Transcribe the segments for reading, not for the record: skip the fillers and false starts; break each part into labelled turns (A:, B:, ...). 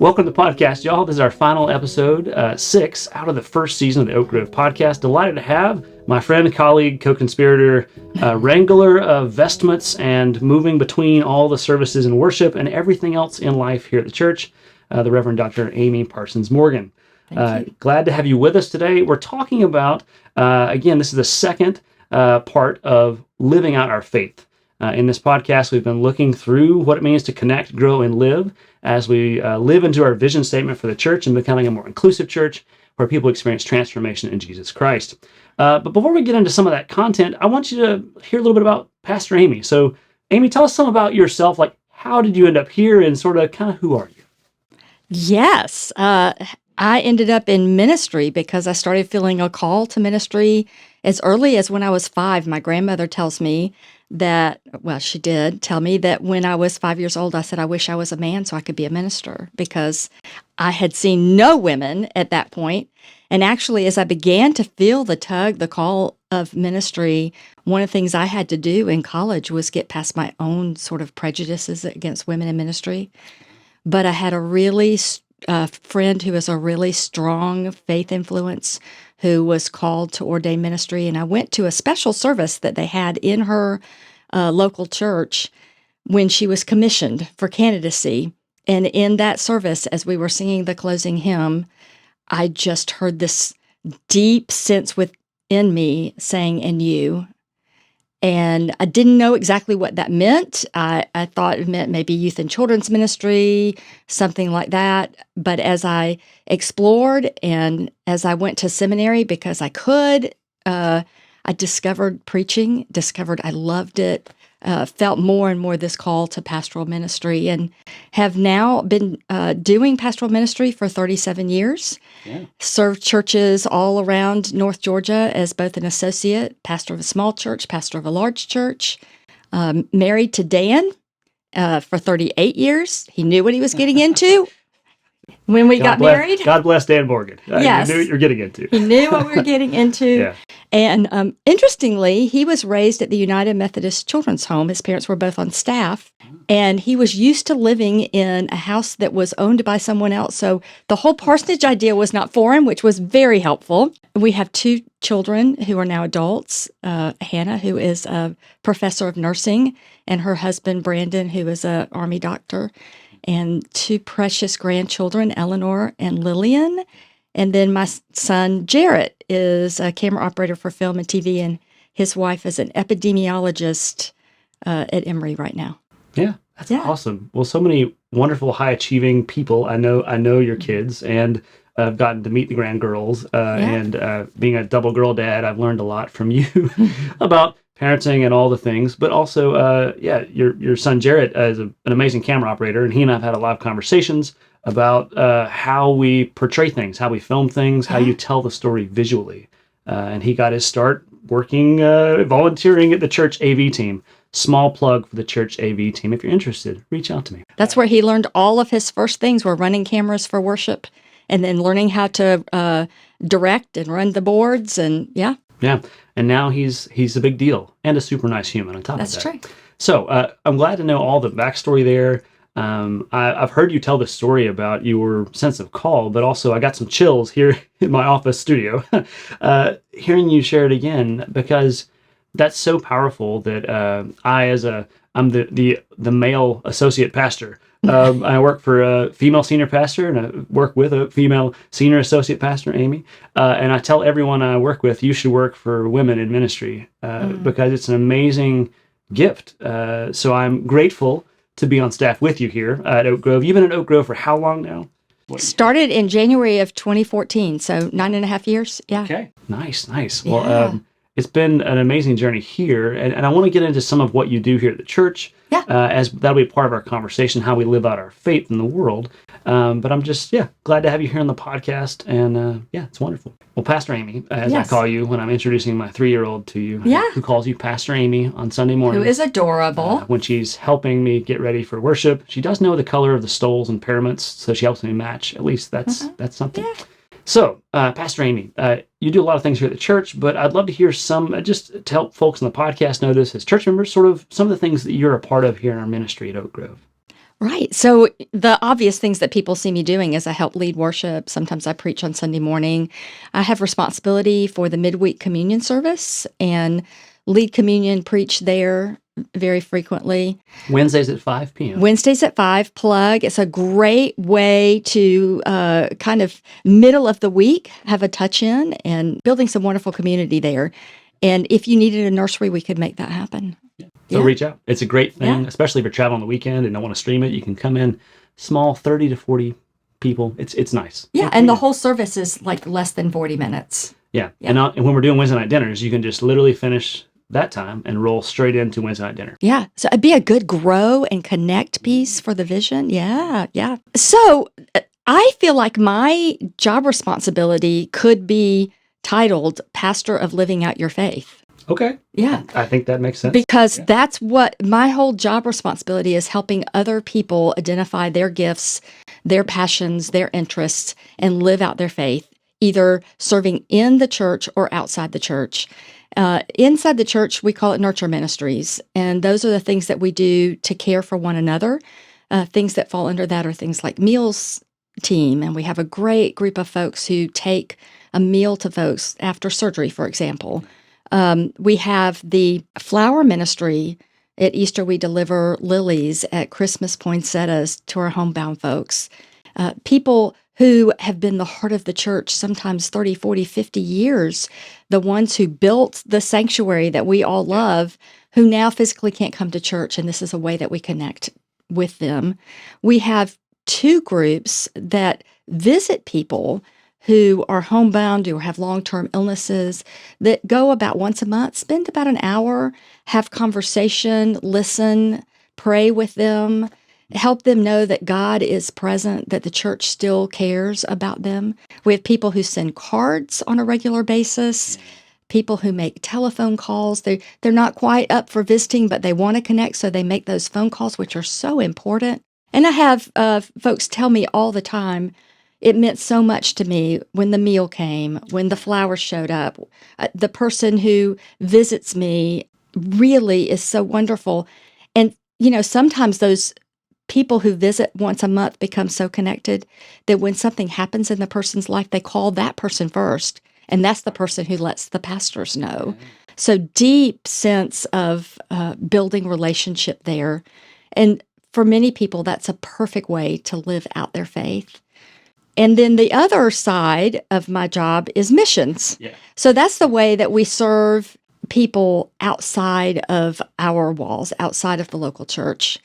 A: Welcome to the podcast, y'all. This is our final episode, 6 out of the first season of the Oak Grove podcast. Delighted to have my friend, colleague, co-conspirator, wrangler of vestments, and moving between all the services and worship and everything else in life here at the church, the Reverend Dr. Amy Parsons Morgan. Glad to have you with us today. We're talking about, again, this is the second part of living out our faith. In this podcast, we've been looking through what it means to connect, grow, and live as we live into our vision statement for the church and becoming a more inclusive church where people experience transformation in Jesus Christ. But before we get into some of that content, I want you to hear a little bit about Pastor Amy. So, Amy, tell us some about yourself. Like, how did you end up here, and sort of kind of who are you?
B: Yes, I ended up in ministry because I started feeling a call to ministry as early as when I was 5. My grandmother tells me that, well, she did tell me that when I was 5 years old, I said, I wish I was a man so I could be a minister, because I had seen no women at that point. And actually, as I began to feel the tug, the call of ministry, one of the things I had to do in college was get past my own sort of prejudices against women in ministry. But I had a really friend who was a really strong faith influence who was called to ordain ministry. And I went to a special service that they had in her local church when she was commissioned for candidacy. And in that service, as we were singing the closing hymn, I just heard this deep sense within me saying, "And you." And I didn't know exactly what that meant. I thought it meant maybe youth and children's ministry, something like that. But as I explored and as I went to seminary, because I could, I discovered preaching, discovered I loved it, felt more and more this call to pastoral ministry, and have now been doing pastoral ministry for 37 years. Yeah. Served churches all around North Georgia as both an associate, pastor of a small church, pastor of a large church. Married to Dan for 38 years. He knew what he was getting into when we got married.
A: God bless Dan Morgan.
B: Yes.
A: You knew what you were getting into.
B: He knew what we were getting into.
A: Yeah.
B: And interestingly, he was raised at the United Methodist Children's Home. His parents were both on staff. And he was used to living in a house that was owned by someone else. So the whole parsonage idea was not foreign, which was very helpful. We have 2 children who are now adults. Hannah, who is a professor of nursing, and her husband, Brandon, who is an Army doctor. And 2 precious grandchildren, Eleanor and Lillian. And then my son, Jarrett, is a camera operator for film and TV, and his wife is an epidemiologist at Emory right now.
A: Yeah, that's awesome. Well, so many wonderful, high-achieving people. I know your kids, and I've gotten to meet the grandgirls. And being a double girl dad, I've learned a lot from you about parenting and all the things. But also, your son Jarrett is an amazing camera operator, and he and I have had a lot of conversations about how we portray things, how we film things, how you tell the story visually. And he got his start working, volunteering at the church AV team. Small plug for the church AV team. If you're interested, reach out to me.
B: That's where he learned all of his first things, were running cameras for worship, and then learning how to direct and run the boards, and yeah. And now he's a big deal and a super nice human on top of that. That's true.
A: So I'm glad to know all the backstory there. I've heard you tell the story about your sense of call, but also I got some chills here in my office studio hearing you share it again, because that's so powerful that I'm the male associate pastor. I work for a female senior pastor, and I work with a female senior associate pastor, Amy. And I tell everyone I work with, you should work for women in ministry because it's an amazing gift. So I'm grateful to be on staff with you here at Oak Grove. You've been at Oak Grove for how long now?
B: Started in January of 2014, so 9.5 years. Yeah. Okay.
A: Nice. Well, it's been an amazing journey here, and I want to get into some of what you do here at the church, as that'll be part of our conversation, how we live out our faith in the world. But I'm just, glad to have you here on the podcast, and it's wonderful. Well, Pastor Amy, as I call you when I'm introducing my 3-year-old to you, who calls you Pastor Amy on Sunday morning.
B: Who is adorable.
A: When she's helping me get ready for worship. She does know the color of the stoles and paraments, so she helps me match. At least that's something. Yeah. So, Pastor Amy, you do a lot of things here at the church, but I'd love to hear some, just to help folks on the podcast know this as church members, sort of some of the things that you're a part of here in our ministry at Oak Grove.
B: Right. So the obvious things that people see me doing is I help lead worship. Sometimes I preach on Sunday morning. I have responsibility for the midweek communion service and lead communion, preach there very frequently.
A: Wednesdays at 5 p.m.
B: Wednesdays at 5, plug. It's a great way to kind of middle of the week have a touch in and building some wonderful community there. And if you needed a nursery, we could make that happen.
A: So
B: Yeah.
A: reach out. It's a great thing,
B: Yeah.
A: especially if you're traveling on the weekend and don't want to stream it. You can come in small, 30 to 40 people. It's nice.
B: Yeah, and the whole service is like less than 40 minutes.
A: Yeah.
B: Yeah.
A: And when we're doing Wednesday night dinners, you can just literally finish that time and roll straight into Wednesday night dinner.
B: Yeah, so it'd be a good grow and connect piece for the vision. Yeah, yeah. So I feel like my job responsibility could be titled Pastor of Living Out Your Faith.
A: Okay.
B: Yeah.
A: I think that makes sense.
B: Because that's what my whole job responsibility is, helping other people identify their gifts, their passions, their interests, and live out their faith, either serving in the church or outside the church. Inside the church, we call it nurture ministries. And those are the things that we do to care for one another. Things that fall under that are things like meals team. And we have a great group of folks who take a meal to folks after surgery, for example. We have the flower ministry. At Easter, we deliver lilies. At Christmas, poinsettias to our homebound folks. People who have been the heart of the church, sometimes 30, 40, 50 years, the ones who built the sanctuary that we all love, who now physically can't come to church, and this is a way that we connect with them. We have two groups that visit people who are homebound or have long-term illnesses that go about once a month, spend about an hour, have conversation, listen, pray with them, help them know that God is present, that the church still cares about them. We have people who send cards on a regular basis, people who make telephone calls. They're not quite up for visiting, but they want to connect, so they make those phone calls, which are so important. And I have folks tell me all the time, it meant so much to me when the meal came, when the flowers showed up. The person who visits me really is so wonderful. And, sometimes those people who visit once a month become so connected that when something happens in the person's life, they call that person first. And that's the person who lets the pastors know. So deep sense of building relationship there. And for many people, that's a perfect way to live out their faith. And then the other side of my job is missions.
A: Yeah.
B: So that's the way that we serve people outside of our walls, outside of the local church.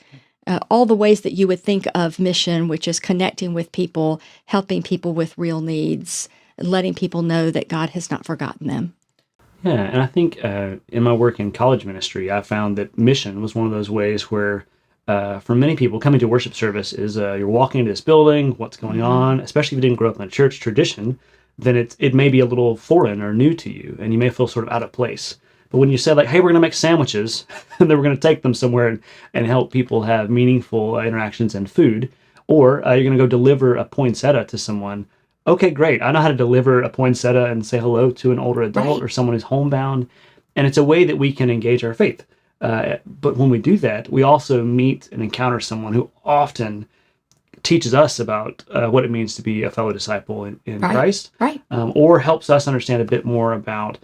B: All the ways that you would think of mission, which is connecting with people, helping people with real needs, letting people know that God has not forgotten them.
A: Yeah, and I think in my work in college ministry, I found that mission was one of those ways where for many people, coming to worship service is you're walking into this building, what's going on, especially if you didn't grow up in a church tradition, then it may be a little foreign or new to you, and you may feel sort of out of place. But when you say, like, hey, we're going to make sandwiches, and then we're going to take them somewhere and help people have meaningful interactions and food, or you're going to go deliver a poinsettia to someone, okay, great. I know how to deliver a poinsettia and say hello to an older adult or someone who's homebound, and it's a way that we can engage our faith. But when we do that, we also meet and encounter someone who often teaches us about what it means to be a fellow disciple in Christ, or helps us understand a bit more about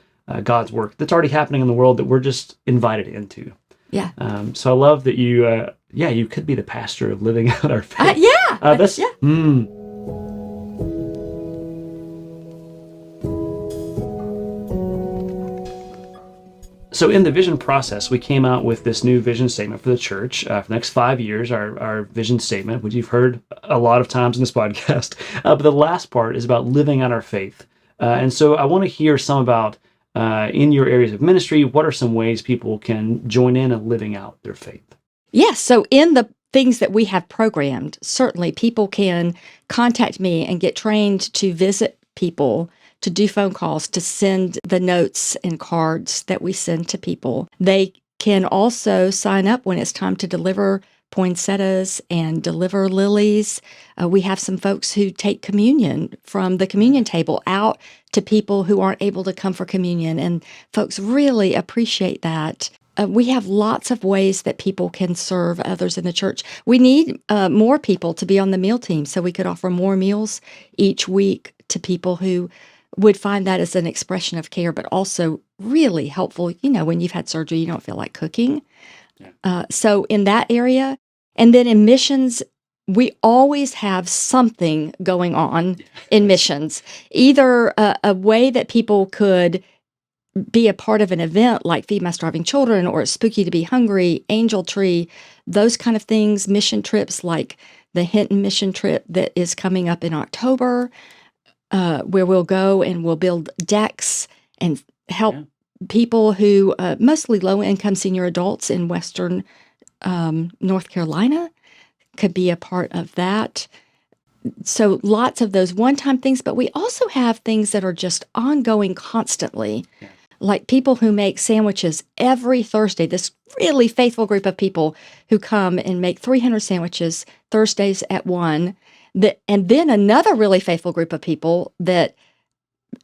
A: God's work that's already happening in the world that we're just invited into.
B: Yeah.
A: So I love that you could be the pastor of living out our faith. So in the vision process, we came out with this new vision statement for the church for the next 5 years, our vision statement, which you've heard a lot of times in this podcast. But the last part is about living out our faith. And so I want to hear some about, in your areas of ministry, what are some ways people can join in and living out their faith?
B: Yes. So in the things that we have programmed, certainly people can contact me and get trained to visit people, to do phone calls, to send the notes and cards that we send to people. They can also sign up when it's time to deliver poinsettias and deliver lilies. We have some folks who take communion from the communion table out to people who aren't able to come for communion, and folks really appreciate that. we have lots of ways that people can serve others in the church. We need more people to be on the meal team so we could offer more meals each week to people who would find that as an expression of care, but also really helpful. When you've had surgery, you don't feel like cooking. So in that area, and then in missions, we always have something going on in missions, either a way that people could be a part of an event like Feed My Starving Children or Spooky to Be Hungry, Angel Tree, those kind of things, mission trips like the Hinton mission trip that is coming up in October, where we'll go and we'll build decks and help people who, mostly low-income senior adults in Western North Carolina, could be a part of that. So lots of those one-time things, but we also have things that are just ongoing constantly. Like people who make sandwiches every Thursday, this really faithful group of people who come and make 300 sandwiches Thursdays at 1. And then another really faithful group of people that,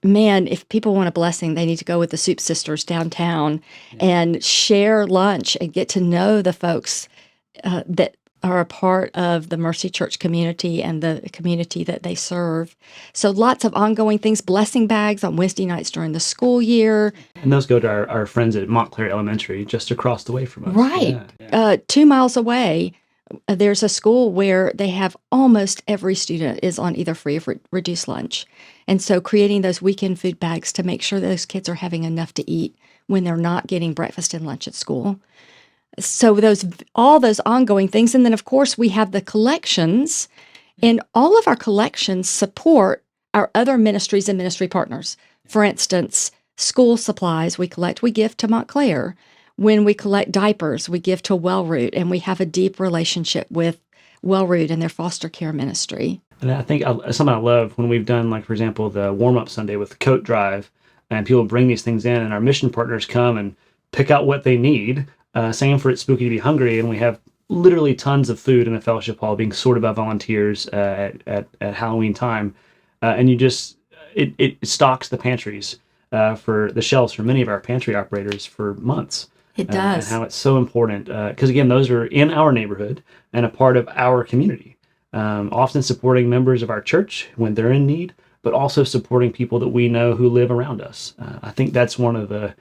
B: man, if people want a blessing, they need to go with the Soup Sisters downtown and share lunch and get to know the folks that are a part of the Mercy Church community and the community that they serve. So lots of ongoing things, blessing bags on Wednesday nights during the school year.
A: And those go to our friends at McBrayer Elementary, just across the way from us.
B: Right. 2 miles away, there's a school where they have almost every student is on either free or reduced lunch. And so creating those weekend food bags to make sure those kids are having enough to eat when they're not getting breakfast and lunch at school. So all those ongoing things. And then, of course, we have the collections, and all of our collections support our other ministries and ministry partners. For instance, school supplies we give to Montclair. When we collect diapers, we give to Wellroot, and we have a deep relationship with Wellroot and their foster care ministry.
A: And I think something I love when we've done, like, for example, the warm-up Sunday with the coat drive, and people bring these things in, and our mission partners come and pick out what they need. Same for It's Spooky to Be Hungry, and we have literally tons of food in the fellowship hall being sorted by volunteers at Halloween time, and it stocks the pantries for the shelves for many of our pantry operators for months.
B: It does.
A: And how it's so important, because again, those are in our neighborhood and a part of our community, often supporting members of our church when they're in need, but also supporting people that we know who live around us. I think that's one of the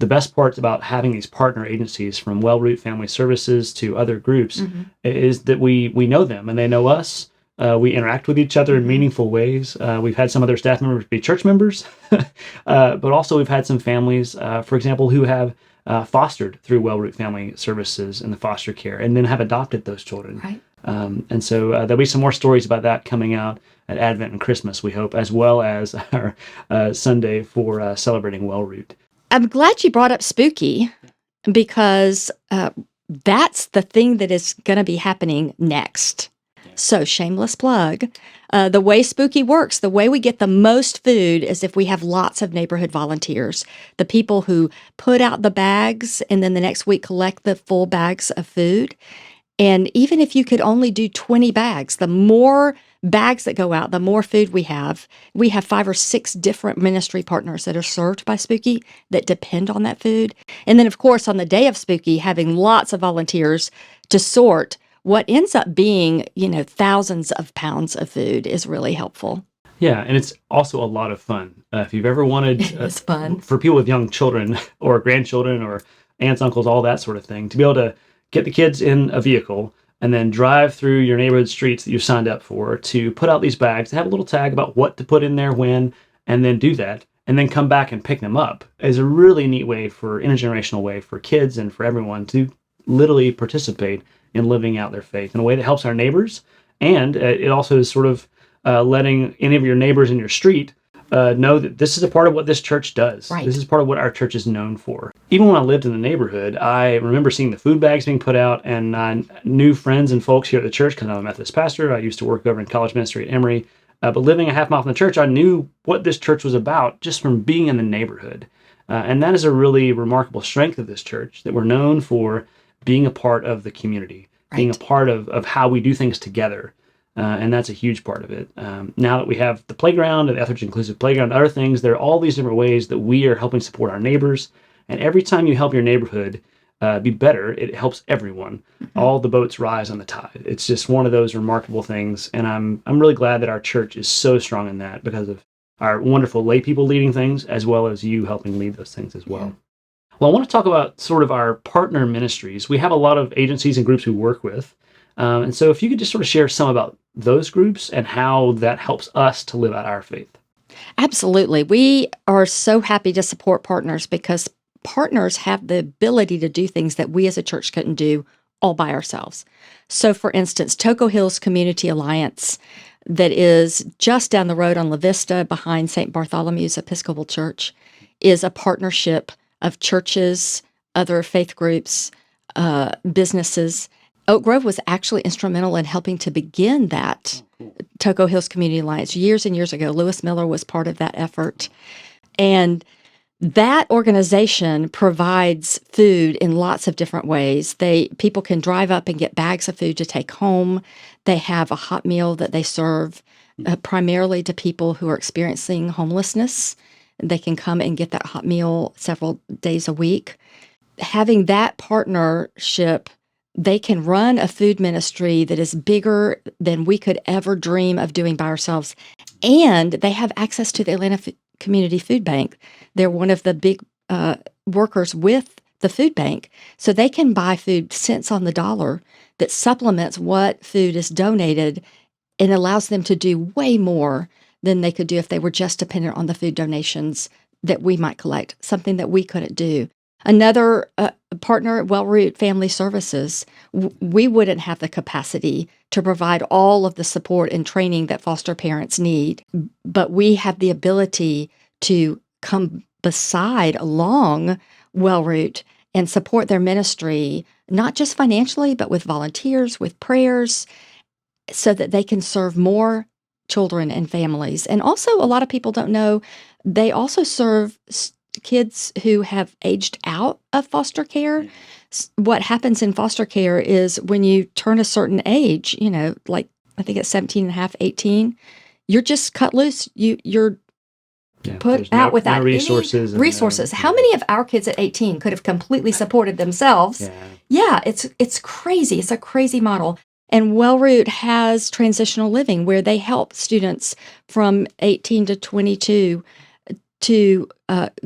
A: best parts about having these partner agencies, from Wellroot Family Services to other groups, is that we know them and they know us. We interact with each other in meaningful ways. We've had some other staff members be church members, but also we've had some families, for example, who have fostered through Wellroot Family Services in the foster care and then have adopted those children.
B: Right.
A: And so there'll be some more stories about that coming out at Advent and Christmas, we hope, as well as our Sunday for celebrating Wellroot.
B: I'm glad you brought up Spooky, because that's the thing that is going to be happening next. So, shameless plug. The way Spooky works, the way we get the most food is if we have lots of neighborhood volunteers, the people who put out the bags and then the next week collect the full bags of food. And even if you could only do 20 bags, the more bags that go out, the more food we have. We have 5 or 6 different ministry partners that are served by Spooky that depend on that food. And then, of course, on the day of Spooky, having lots of volunteers to sort what ends up being, thousands of pounds of food is really helpful.
A: Yeah, and it's also a lot of fun. If you've ever wanted,
B: it's fun
A: for people with young children or grandchildren or aunts, uncles, all that sort of thing, to be able to get the kids in a vehicle and then drive through your neighborhood streets that you've signed up for, to put out these bags, to have a little tag about what to put in there when, and then do that, and then come back and pick them up, is a really neat way, intergenerational way for kids and for everyone to literally participate in living out their faith in a way that helps our neighbors. And it also is sort of letting any of your neighbors in your street know that this is a part of what this church does.
B: Right.
A: This is part of what our church is known for. Even when I lived in the neighborhood, I remember seeing the food bags being put out, and I knew friends and folks here at the church because I'm a Methodist pastor. I used to work over in college ministry at Emory. But living a half mile from the church, I knew what this church was about just from being in the neighborhood. And that is a really remarkable strength of this church, that we're known for being a part of the community, being a part of how we do things together. And that's a huge part of it. Now that we have the playground and the Etheridge Inclusive Playground and other things, there are all these different ways that we are helping support our neighbors. And every time you help your neighborhood, be better, it helps everyone. All the boats rise on the tide. It's just one of those remarkable things, and I'm really glad that our church is so strong in that because of our wonderful lay people leading things, as well as you helping lead those things as well. Well, I want to talk about sort of our partner ministries. We have a lot of agencies and groups we work with. And so if you could just sort of share some about those groups and how that helps us to live out our faith.
B: Absolutely. We are so happy to support partners because partners have the ability to do things that we as a church couldn't do all by ourselves. So, for instance, Toco Hills Community Alliance, that is just down the road on La Vista behind St. Bartholomew's Episcopal Church, is a partnership of churches, other faith groups, businesses. Oak Grove was actually instrumental in helping to begin that Toco Hills Community Alliance years and years ago. Lewis Miller was part of that effort. And that organization provides food in lots of different ways. People can drive up and get bags of food to take home. They have a hot meal that they serve primarily to people who are experiencing homelessness. They can come and get that hot meal several days a week. Having that partnership, they can run a food ministry that is bigger than we could ever dream of doing by ourselves. And they have access to the Atlanta Community Food Bank. They're one of the big workers with the food bank. So they can buy food cents on the dollar that supplements what food is donated and allows them to do way more than they could do if they were just dependent on the food donations that we might collect, something that we couldn't do. Another partner, Wellroot Family Services, we wouldn't have the capacity to provide all of the support and training that foster parents need, but we have the ability to come along Wellroot and support their ministry, not just financially, but with volunteers, with prayers, so that they can serve more children and families. And also, a lot of people don't know, they also serve kids who have aged out of foster care. What happens in foster care is when you turn a certain age, like I think it's 17 and a half, 18, you're just cut loose. You're put out without
A: no resources.
B: Any resources. How many of our kids at 18 could have completely supported themselves? Yeah, it's crazy. It's a crazy model. And Wellroot has transitional living where they help students from 18 to 22 to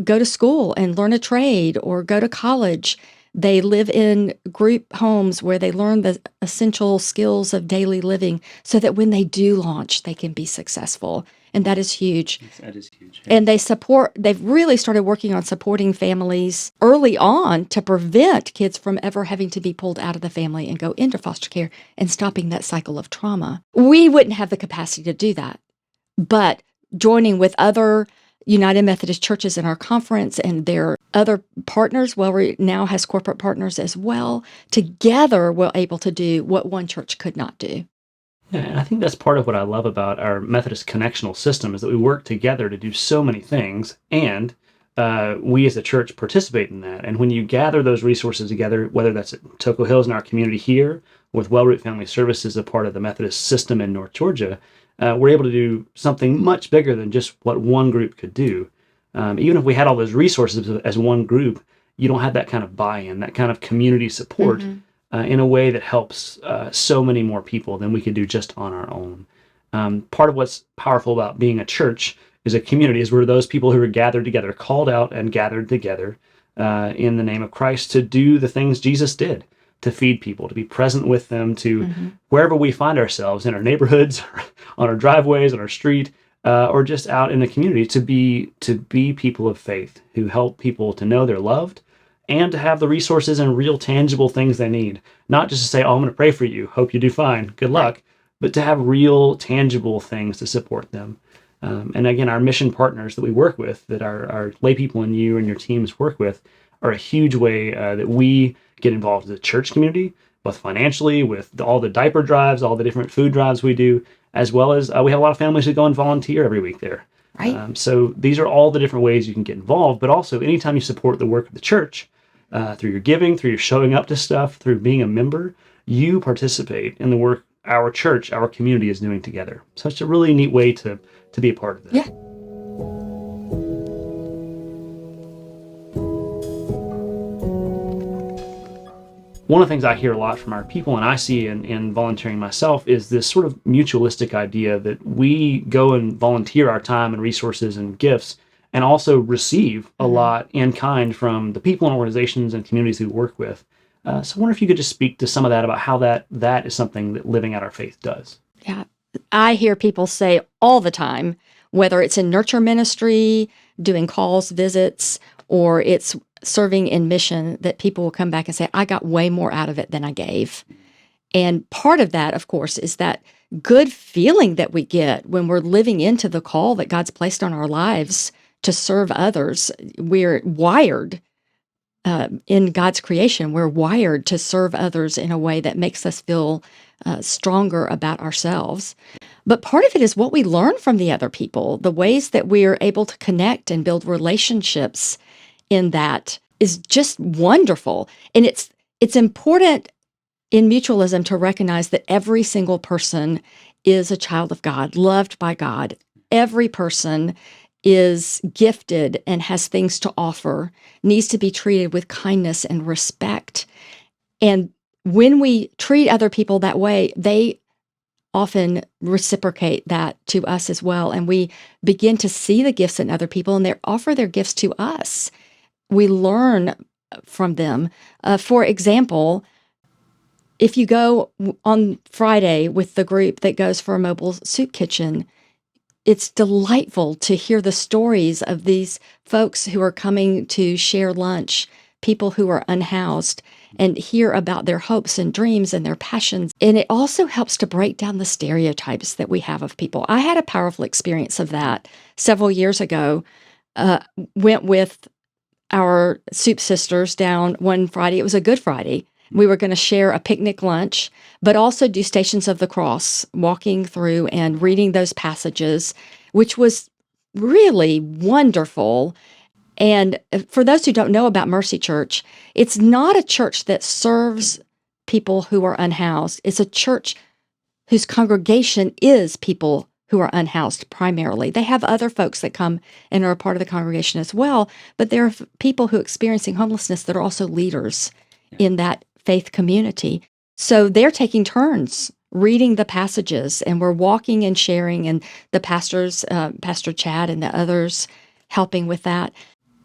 B: go to school and learn a trade or go to college. They live in group homes where they learn the essential skills of daily living so that when they do launch, they can be successful. And that is huge.
A: That is huge.
B: And they've really started working on supporting families early on to prevent kids from ever having to be pulled out of the family and go into foster care and stopping that cycle of trauma. We wouldn't have the capacity to do that. But joining with other United Methodist churches in our conference and their other partners, Wellroot now has corporate partners as well. Together, we're able to do what one church could not do.
A: Yeah, and I think that's part of what I love about our Methodist connectional system is that we work together to do so many things, and we as a church participate in that. And when you gather those resources together, whether that's at Toco Hills in our community here, with Wellroot Family Services, a part of the Methodist system in North Georgia, we're able to do something much bigger than just what one group could do. Even if we had all those resources as one group, you don't have that kind of buy-in, that kind of community support in a way that helps so many more people than we could do just on our own. Part of what's powerful about being a church is a community, is we're those people who are gathered together, called out and gathered together in the name of Christ to do the things Jesus did, to feed people, to be present with them, to wherever we find ourselves, in our neighborhoods, on our driveways, on our street, or just out in the community, to be people of faith who help people to know they're loved and to have the resources and real tangible things they need. Not just to say, oh, I'm going to pray for you, hope you do fine, good luck, but to have real tangible things to support them. And again, our mission partners that we work with, that our lay people and you and your teams work with, are a huge way that we get involved as a church community, both financially with all the diaper drives, all the different food drives we do, as well as we have a lot of families who go and volunteer every week there.
B: Right.
A: So these are all the different ways you can get involved, but also anytime you support the work of the church, through your giving, through your showing up to stuff, through being a member, you participate in the work our church, our community is doing together. So it's a really neat way to be a part of that.
B: Yeah.
A: one of the things I hear a lot from our people, and I see in volunteering myself, is this sort of mutualistic idea that we go and volunteer our time and resources and gifts, and also receive a lot in kind from the people and organizations and communities we work with. So I wonder if you could just speak to some of that, about how that is something that living out our faith does.
B: Yeah. I hear people say all the time, whether it's in nurture ministry, doing calls, visits, or it's serving in mission, that people will come back and say, I got way more out of it than I gave. And part of that, of course, is that good feeling that we get when we're living into the call that God's placed on our lives to serve others. We're wired in God's creation. We're wired to serve others in a way that makes us feel stronger about ourselves. But part of it is what we learn from the other people, the ways that we're able to connect and build relationships in that is just wonderful. And it's important in mutualism to recognize that every single person is a child of God, loved by God. Every person is gifted and has things to offer, needs to be treated with kindness and respect. And when we treat other people that way, they often reciprocate that to us as well. And we begin to see the gifts in other people, and they offer their gifts to us. We learn from them. For example, if you go on Friday with the group that goes for a mobile soup kitchen, it's delightful to hear the stories of these folks who are coming to share lunch, people who are unhoused, and hear about their hopes and dreams and their passions. And it also helps to break down the stereotypes that we have of people. I had a powerful experience of that several years ago. Went with our soup sisters down one Friday. It was a Good Friday. We were going to share a picnic lunch, but also do Stations of the Cross, walking through and reading those passages, which was really wonderful. And for those who don't know about Mercy Church, it's not a church that serves people who are unhoused. It's a church whose congregation is people who are unhoused primarily. They have other folks that come and are a part of the congregation as well, but there are people who are experiencing homelessness that are also leaders in that faith community. So they're taking turns reading the passages, and we're walking and sharing, and the pastors, Pastor Chad and the others, helping with that.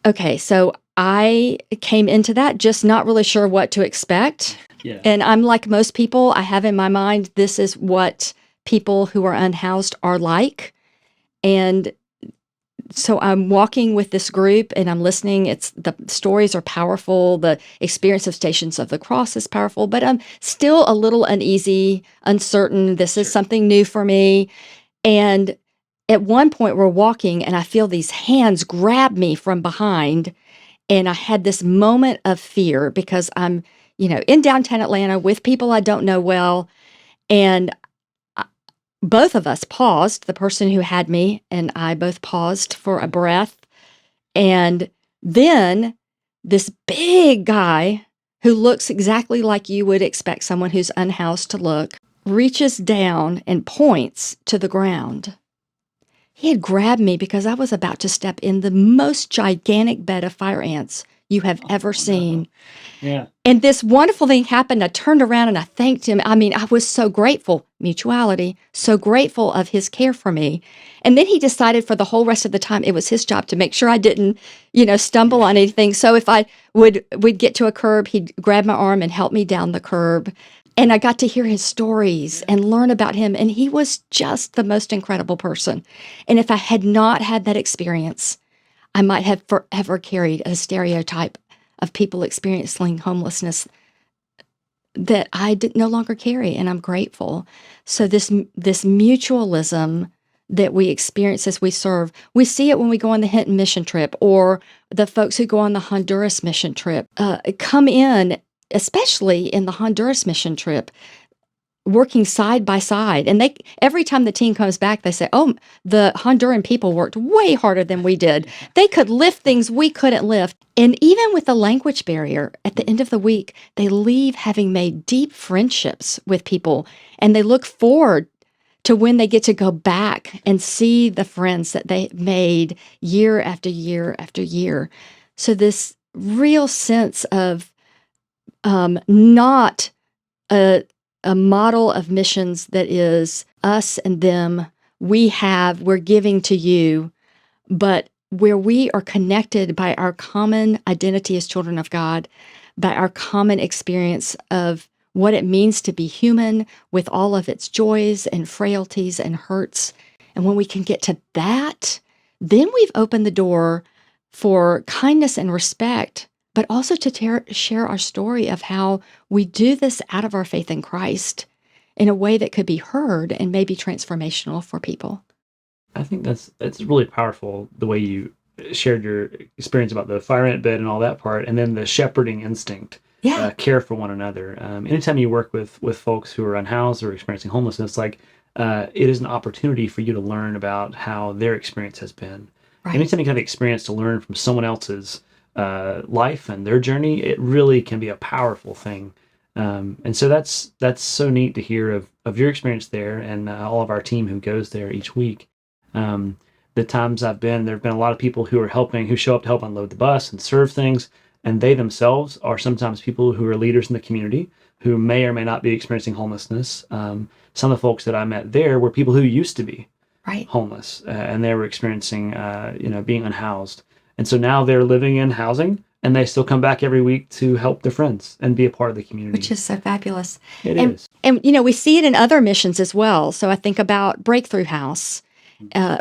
B: Okay, so I came into that just not really sure what to expect.
A: Yeah.
B: And I'm like most people, I have in my mind, this is what people who are unhoused are like. And so I'm walking with this group and I'm listening. The stories are powerful. The experience of Stations of the Cross is powerful, but I'm still a little uneasy, uncertain. This is something new for me. And at one point we're walking and I feel these hands grab me from behind. And I had this moment of fear because I'm, in downtown Atlanta with people I don't know well. And both of us paused. The person who had me and I both paused for a breath. And then this big guy who looks exactly like you would expect someone who's unhoused to look, reaches down and points to the ground. He had grabbed me because I was about to step in the most gigantic bed of fire ants you have ever seen.
A: Yeah.
B: And this wonderful thing happened. I turned around and I thanked him. I mean, I was so grateful, mutuality, so grateful of his care for me. And then he decided for the whole rest of the time, it was his job to make sure I didn't, stumble on anything. So if we'd get to a curb, he'd grab my arm and help me down the curb. And I got to hear his stories and learn about him. And he was just the most incredible person. And if I had not had that experience, I might have forever carried a stereotype of people experiencing homelessness that I no longer carry, and I'm grateful. So this mutualism that we experience as we serve, we see it when we go on the Hinton mission trip, or the folks who go on the Honduras mission trip come in, especially in the Honduras mission trip, working side by side. And every time the team comes back, they say, oh, the Honduran people worked way harder than we did. They could lift things we couldn't lift. And even with the language barrier, at the end of the week, they leave having made deep friendships with people. And they look forward to when they get to go back and see the friends that they made year after year after year. So this real sense of not a model of missions that is us and them. We're giving to you, but where we are connected by our common identity as children of God, by our common experience of what it means to be human with all of its joys and frailties and hurts. And when we can get to that, then we've opened the door for kindness and respect, but also to share our story of how we do this out of our faith in Christ in a way that could be heard and maybe transformational for people.
A: I think that's really powerful, the way you shared your experience about the fire ant bed and all that part, and then the shepherding instinct,
B: Yeah,
A: care for one another. Anytime you work with folks who are unhoused or experiencing homelessness, it is an opportunity for you to learn about how their experience has been.
B: right.
A: Anytime you have the experience to learn from someone else's life and their journey, it really can be a powerful thing. And so that's so neat to hear of your experience there, and all of our team who goes there each week. The times I've been, there have been a lot of people who are helping, who show up to help unload the bus and serve things, and they themselves are sometimes people who are leaders in the community who may or may not be experiencing homelessness. Some of the folks that I met there were people who used to be
B: Right.
A: homeless, and they were experiencing, being unhoused, and so now they're living in housing, and they still come back every week to help their friends and be a part of the community.
B: Which is so fabulous.
A: It
B: and,
A: is.
B: And, we see it in other missions as well. So I think about Breakthrough House,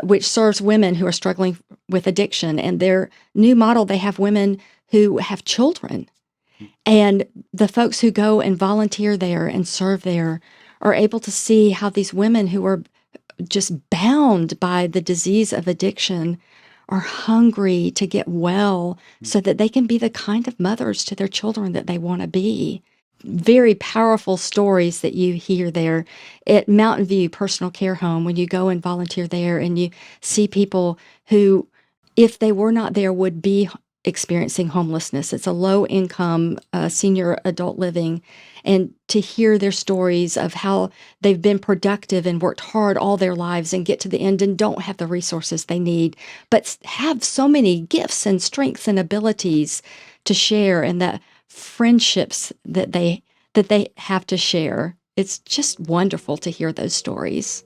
B: which serves women who are struggling with addiction. And their new model, they have women who have children. And the folks who go and volunteer there and serve there are able to see how these women who are just bound by the disease of addiction are hungry to get well so that they can be the kind of mothers to their children that they want to be. Very powerful stories that you hear there at Mountain View Personal Care Home when you go and volunteer there and you see people who, if they were not there, would be experiencing homelessness. It's a low-income senior adult living. And to hear their stories of how they've been productive and worked hard all their lives and get to the end and don't have the resources they need, but have so many gifts and strengths and abilities to share, and the friendships that they have to share. It's just wonderful to hear those stories.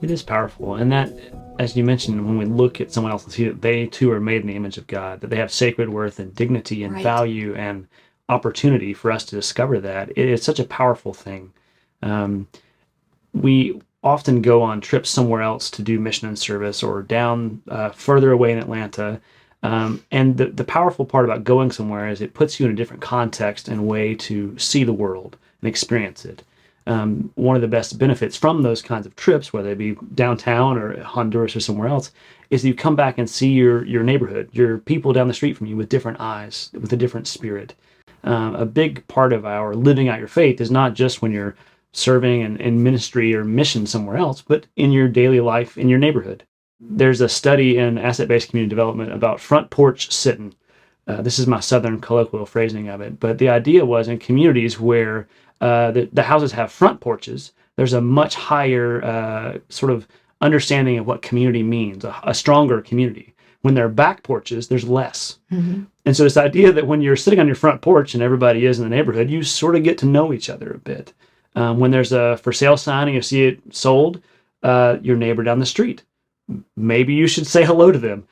A: It is powerful. And that, as you mentioned, when we look at someone else and see that they too are made in the image of God, that they have sacred worth and dignity and
B: Right.
A: value and opportunity for us to discover that, it is such a powerful thing. We often go on trips somewhere else to do mission and service, or down further away in Atlanta. And the powerful part about going somewhere is it puts you in a different context and way to see the world and experience it. One of the best benefits from those kinds of trips, whether it be downtown or Honduras or somewhere else, is that you come back and see your neighborhood, your people down the street from you with different eyes, with a different spirit. A big part of our living out your faith is not just when you're serving in ministry or mission somewhere else, but in your daily life, in your neighborhood. There's a study in asset-based community development about front porch sitting. This is my southern colloquial phrasing of it, but the idea was in communities where the houses have front porches, there's a much higher sort of understanding of what community means, a stronger community. When there are back porches, there's less.
B: Mm-hmm.
A: And so this idea that when you're sitting on your front porch and everybody is in the neighborhood, you sort of get to know each other a bit. When there's a for sale sign and you see it sold, your neighbor down the street, maybe you should say hello to them.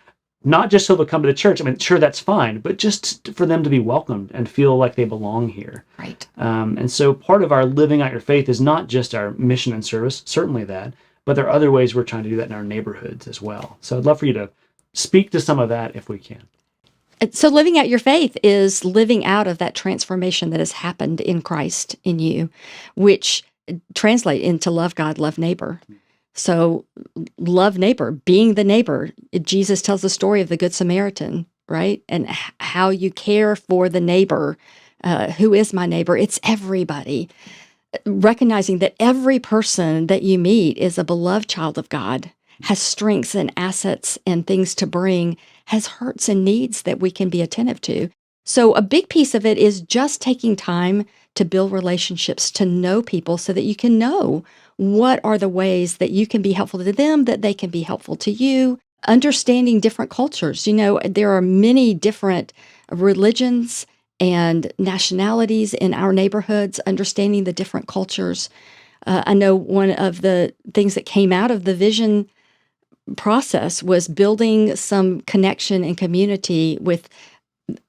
A: Not just so they'll come to the church. I mean, sure, that's fine, but just for them to be welcomed and feel like they belong here.
B: Right.
A: And so part of our living out your faith is not just our mission and service, certainly that, but there are other ways we're trying to do that in our neighborhoods as well. So I'd love for you to speak to some of that if we can.
B: So living out your faith is living out of that transformation that has happened in Christ in you, which translate into love God, love neighbor. So love neighbor, being the neighbor. Jesus tells the story of the Good Samaritan, right? And how you care for the neighbor. Who is my neighbor? It's everybody. Recognizing that every person that you meet is a beloved child of God, has strengths and assets and things to bring, has hurts and needs that we can be attentive to. So a big piece of it is just taking time to build relationships, to know people so that you can know what are the ways that you can be helpful to them, that they can be helpful to you. understanding different cultures. There are many different religions and nationalities in our neighborhoods, understanding the different cultures. I know one of the things that came out of the vision process was building some connection and community with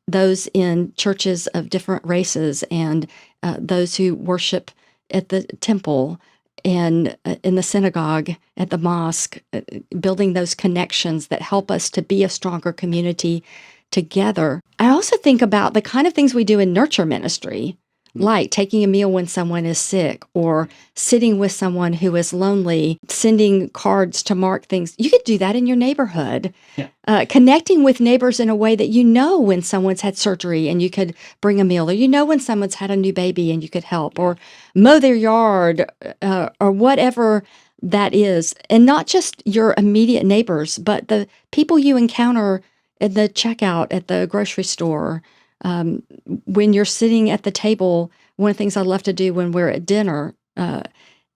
B: those in churches of different races and those who worship at the temple and in the synagogue, at the mosque, building those connections that help us to be a stronger community together. I also think about the kind of things we do in nurture ministry, like taking a meal when someone is sick or sitting with someone who is lonely, sending cards to mark things. You could do that in your neighborhood. Yeah. Connecting with neighbors in a way that when someone's had surgery and you could bring a meal, or when someone's had a new baby and you could help, or mow their yard, or whatever that is. And not just your immediate neighbors, but the people you encounter at the checkout at the grocery store. When you're sitting at the table, one of the things I love to do when we're at dinner,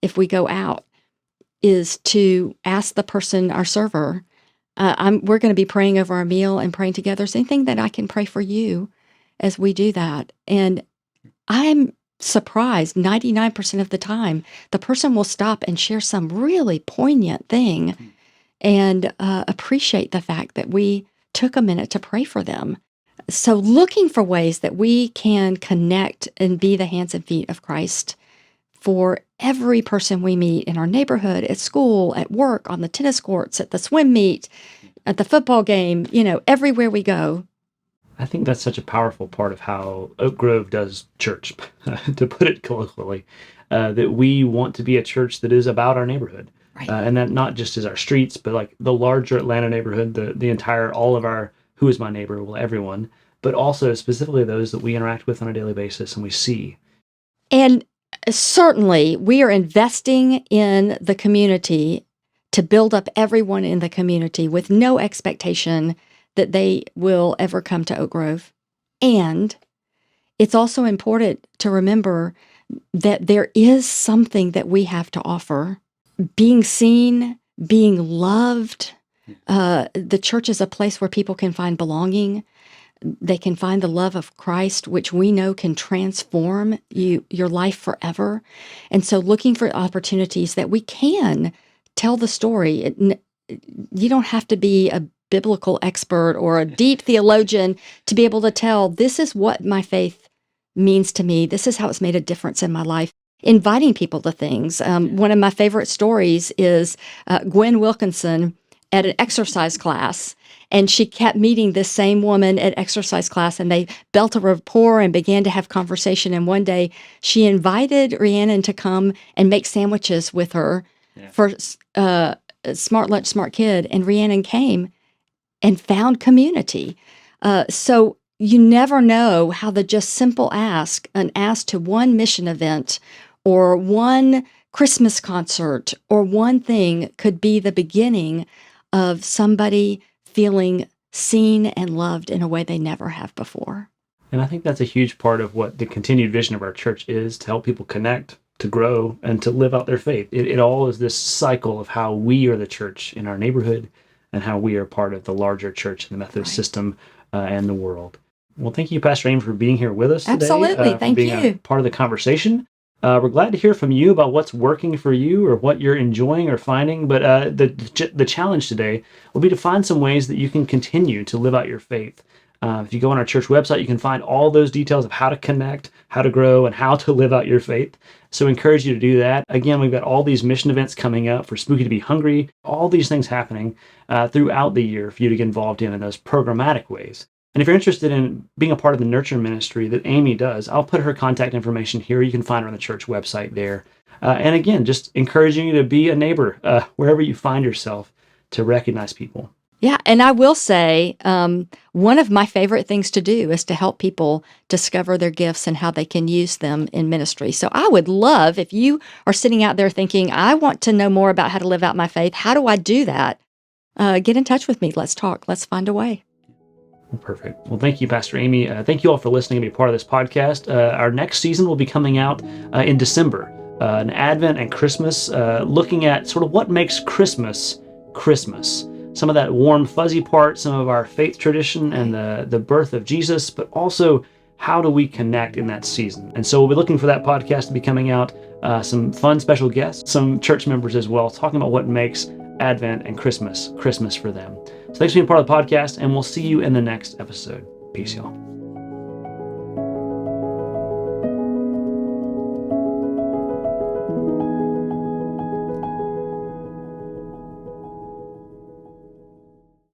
B: if we go out, is to ask the person, our server, we're going to be praying over our meal and praying together. Is there anything that I can pray for you as we do that? And I'm surprised 99% of the time, the person will stop and share some really poignant thing and appreciate the fact that we took a minute to pray for them. So looking for ways that we can connect and be the hands and feet of Christ for every person we meet in our neighborhood, at school, at work, on the tennis courts, at the swim meet, at the football game, everywhere we go.
A: I think that's such a powerful part of how Oak Grove does church, to put it colloquially, that we want to be a church that is about our neighborhood. Right. And that not just is our streets, but like the larger Atlanta neighborhood, the entire, all of our who is my neighbor, well, everyone, but also specifically those that we interact with on a daily basis and we see.
B: And certainly we are investing in the community to build up everyone in the community with no expectation that they will ever come to Oak Grove. And it's also important to remember that there is something that we have to offer. Being seen, being loved. The church is a place where people can find belonging. They can find the love of Christ, which we know can transform your life forever. And so looking for opportunities that we can tell the story. You don't have to be a biblical expert or a deep theologian to be able to tell, this is what my faith means to me. This is how it's made a difference in my life. Inviting people to things. One of my favorite stories is Gwen Wilkinson at an exercise class, and she kept meeting this same woman at exercise class, and they built a rapport and began to have conversation. And one day she invited Rhiannon to come and make sandwiches with her for Smart Lunch, Smart Kid. And Rhiannon came and found community. So you never know how the just simple an ask to one mission event or one Christmas concert or one thing could be the beginning of somebody feeling seen and loved in a way they never have before.
A: And I think that's a huge part of what the continued vision of our church is, to help people connect, to grow, and to live out their faith. It all is this cycle of how we are the church in our neighborhood and how we are part of the larger church in the Methodist system and the world. Well, thank you, Pastor Amy, for being here with us today.
B: Absolutely. Thank you.
A: For being a part of the conversation. We're glad to hear from you about what's working for you or what you're enjoying or finding. But the challenge today will be to find some ways that you can continue to live out your faith. If you go on our church website, you can find all those details of how to connect, how to grow, and how to live out your faith. So I encourage you to do that. Again, we've got all these mission events coming up for Spooky to Be Hungry, all these things happening throughout the year for you to get involved in those programmatic ways. And if you're interested in being a part of the nurture ministry that Amy does, I'll put her contact information here. You can find her on the church website there. And again, just encouraging you to be a neighbor wherever you find yourself, to recognize people.
B: Yeah, and I will say one of my favorite things to do is to help people discover their gifts and how they can use them in ministry. So I would love, if you are sitting out there thinking, I want to know more about how to live out my faith, how do I do that? Get in touch with me. Let's talk. Let's find a way.
A: Perfect. Well, thank you, Pastor Amy. Thank you all for listening and be part of this podcast. Our next season will be coming out in December, an Advent and Christmas, looking at sort of what makes Christmas Christmas. some of that warm, fuzzy part, some of our faith tradition and the birth of Jesus, but also how do we connect in that season? And so we'll be looking for that podcast to be coming out, some fun special guests, some church members as well, talking about what makes Advent and Christmas for them. So thanks for being part of the podcast, and we'll see you in the next episode. Peace, y'all.